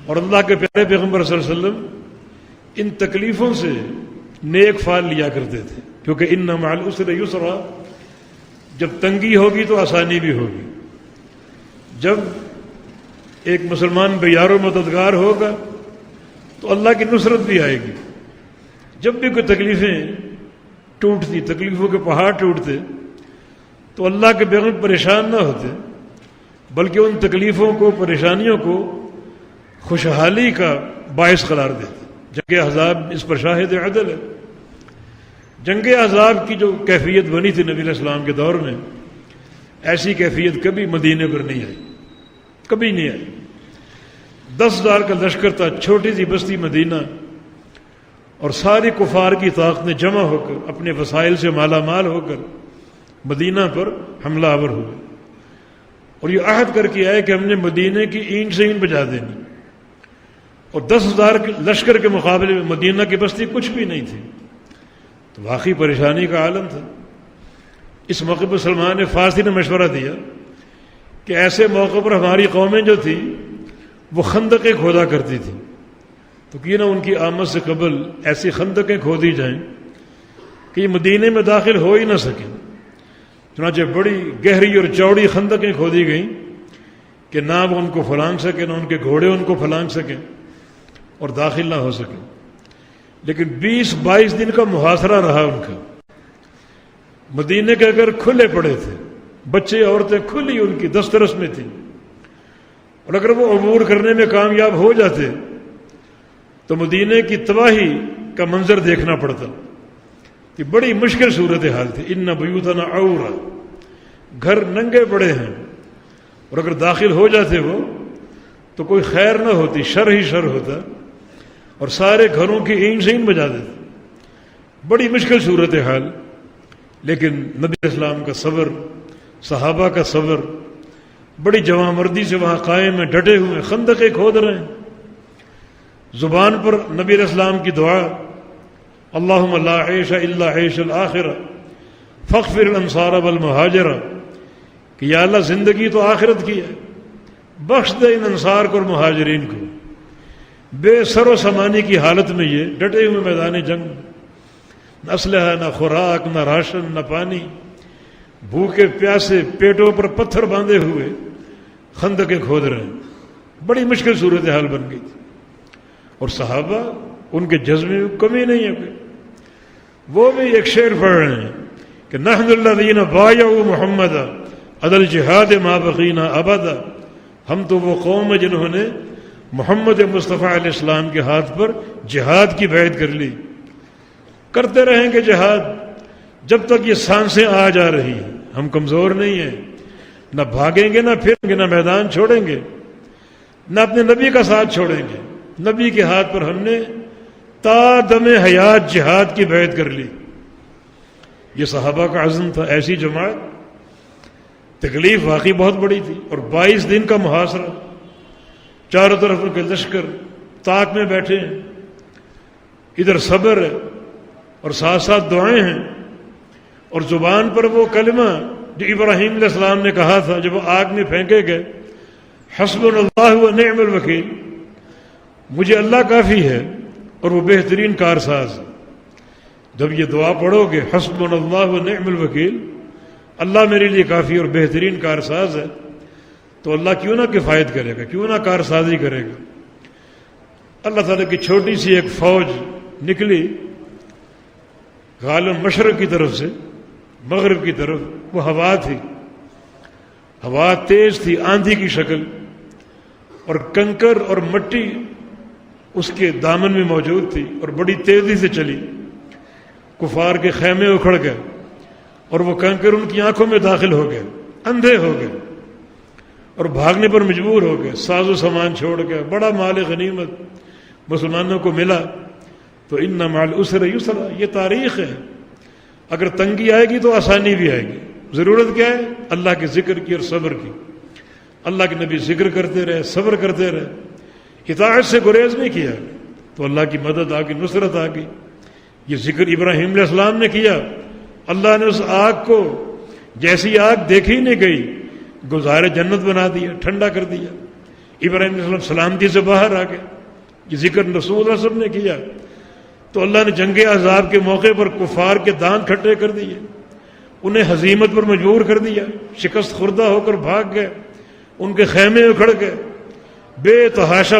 اور اللہ کے پیارے پیغمبر صلی اللہ علیہ وسلم ان تکلیفوں سے نیک فال لیا کرتے تھے، کیونکہ ان مع العسر یسرا، جب تنگی ہوگی تو آسانی بھی ہوگی، جب ایک مسلمان بیار و مددگار ہوگا تو اللہ کی نصرت بھی آئے گی۔ جب بھی کوئی تکلیفیں ٹوٹتی، تکلیفوں کے پہاڑ ٹوٹتے، تو اللہ کے پیغمبر پریشان نہ ہوتے، بلکہ ان تکلیفوں کو، پریشانیوں کو خوشحالی کا باعث قرار دیتے۔ جنگ احزاب اس پر شاہد عدل ہے۔ جنگ احزاب کی جو کیفیت بنی تھی نبی علیہ السلام کے دور میں، ایسی کیفیت کبھی مدینے پر نہیں آئی، کبھی نہیں آئی۔ 10,000 کا لشکر تھا، چھوٹی سی بستی مدینہ، اور ساری کفار کی طاقتیں جمع ہو کر، اپنے وسائل سے مالا مال ہو کر مدینہ پر حملہ آور ہوئے، اور یہ عہد کر کے آئے کہ ہم نے مدینہ کی اینٹ سے اینٹ بجا دینی، اور 10,000 کے لشکر کے مقابلے میں مدینہ کی بستی کچھ بھی نہیں تھی، تو واقعی پریشانی کا عالم تھا۔ اس موقع پر سلمان فارسی نے مشورہ دیا کہ ایسے موقع پر ہماری قومیں جو تھی وہ خندقیں کھودا کرتی تھیں، تو کیوں نہ ان کی آمد سے قبل ایسی خندقیں کھودی جائیں کہ یہ مدینے میں داخل ہو ہی نہ سکیں۔ چنانچہ بڑی گہری اور چوڑی خندقیں کھودی گئیں کہ نہ وہ ان کو پھلانگ سکیں، نہ ان کے گھوڑے ان کو پھلانگ سکیں اور داخل نہ ہو سکیں۔ لیکن 20-22 دن کا محاصرہ رہا ان کا۔ مدینے کے اگر کھلے پڑے تھے، بچے عورتیں کھلی ان کی دسترس میں تھیں، اور اگر وہ عبور کرنے میں کامیاب ہو جاتے تو مدینے کی تباہی کا منظر دیکھنا پڑتا۔ کہ بڑی مشکل صورتحال تھی۔ ان بیوتنا عورہ، گھر ننگے پڑے ہیں، اور اگر داخل ہو جاتے وہ تو کوئی خیر نہ ہوتی، شر ہی شر ہوتا، اور سارے گھروں کی اینٹ سے اینٹ بجا دیتے۔ بڑی مشکل صورتحال، لیکن نبی اسلام کا صبر، صحابہ کا صبر، بڑی جواں مردی سے وہاں قائم ہیں، ڈٹے ہوئے، خندقیں کھود رہے ہیں۔ زبان پر نبی علیہ السلام کی دعا، اللہم لا عیش الا عیش الآخرہ فاغفر الانصار والمہاجرہ، کہ یا اللہ زندگی تو آخرت کی ہے، بخش دے ان انصار کو اور مہاجرین کو۔ بے سر و سامانی کی حالت میں یہ ڈٹے ہوئے میدان جنگ، نہ اسلحہ، نہ خوراک، نہ راشن، نہ پانی، بھوکے پیاسے، پیٹوں پر پتھر باندھے ہوئے خندقیں کھود رہے ہیں۔ بڑی مشکل صورتحال بن گئی تھی، اور صحابہ ان کے جذبے میں کمی نہیں ہے کوئی۔ وہ بھی ایک شعر پڑھ رہے ہیں کہ نحن الذین بایعوا محمد علی الجہاد ما بقینا ابدا، ہم تو وہ قوم ہے جنہوں نے محمد مصطفیٰ علیہ السلام کے ہاتھ پر جہاد کی بیعت کر لی۔ کرتے رہیں گے جہاد جب تک یہ سانسیں آ جا رہی ہیں، ہم کمزور نہیں ہیں، نہ بھاگیں گے، نہ پھریں گے، نہ میدان چھوڑیں گے، نہ اپنے نبی کا ساتھ چھوڑیں گے۔ نبی کے ہاتھ پر ہم نے تا دم حیات جہاد کی بیعت کر لی۔ یہ صحابہ کا عزم تھا۔ ایسی جماعت، تکلیف واقعی بہت بڑی تھی، اور 22 دن کا محاصرہ، چاروں طرف ان کے لشکر طاق میں بیٹھے ہیں، ادھر صبر ہے اور ساتھ ساتھ دعائیں ہیں، اور زبان پر وہ کلمہ جو ابراہیم علیہ السلام نے کہا تھا جب وہ آگ میں پھینکے گئے، حسبنا اللہ و نعم الوکیل، مجھے اللہ کافی ہے اور وہ بہترین کارساز۔ جب یہ دعا پڑھو گے، حسبنا اللہ و نعم الوکیل، اللہ میرے لیے کافی اور بہترین کارساز ہے، تو اللہ کیوں نہ کفایت کرے گا، کیوں نہ کارسازی کرے گا۔ اللہ تعالیٰ کی چھوٹی سی ایک فوج نکلی غالب مشرق کی طرف سے مغرب کی طرف، وہ ہوا تھی، ہوا تیز تھی، آندھی کی شکل، اور کنکر اور مٹی اس کے دامن میں موجود تھی، اور بڑی تیزی سے چلی۔ کفار کے خیمے اکھڑ گئے، اور وہ کنکر ان کی آنکھوں میں داخل ہو گئے، اندھے ہو گئے، اور بھاگنے پر مجبور ہو گئے، ساز و سامان چھوڑ گئے۔ بڑا مال غنیمت مسلمانوں کو ملا۔ تو ان مع العسر یسرا، یہ تاریخ ہے۔ اگر تنگی آئے گی تو آسانی بھی آئے گی۔ ضرورت کیا ہے؟ اللہ کے ذکر کی اور صبر کی۔ اللہ کے نبی ذکر کرتے رہے، صبر کرتے رہے، اطاعت سے گریز نہیں کیا، تو اللہ کی مدد آ گئی، نصرت آ گئی۔ یہ ذکر ابراہیم علیہ السلام نے کیا، اللہ نے اس آگ کو، جیسی آگ دیکھی نہیں گئی، گزار جنت بنا دیا، ٹھنڈا کر دیا۔ ابراہیم علیہ السلام سلامتی سے باہر آ گئے. یہ ذکر رسول اللہ صلی اللہ علیہ وسلم نے کیا. تو اللہ نے جنگ احزاب کے موقع پر کفار کے دانت کھٹے کر دیے, انہیں ہزیمت پر مجبور کر دیا, شکست خوردہ ہو کر بھاگ گئے, ان کے خیمے اکھڑ گئے, بے تحاشا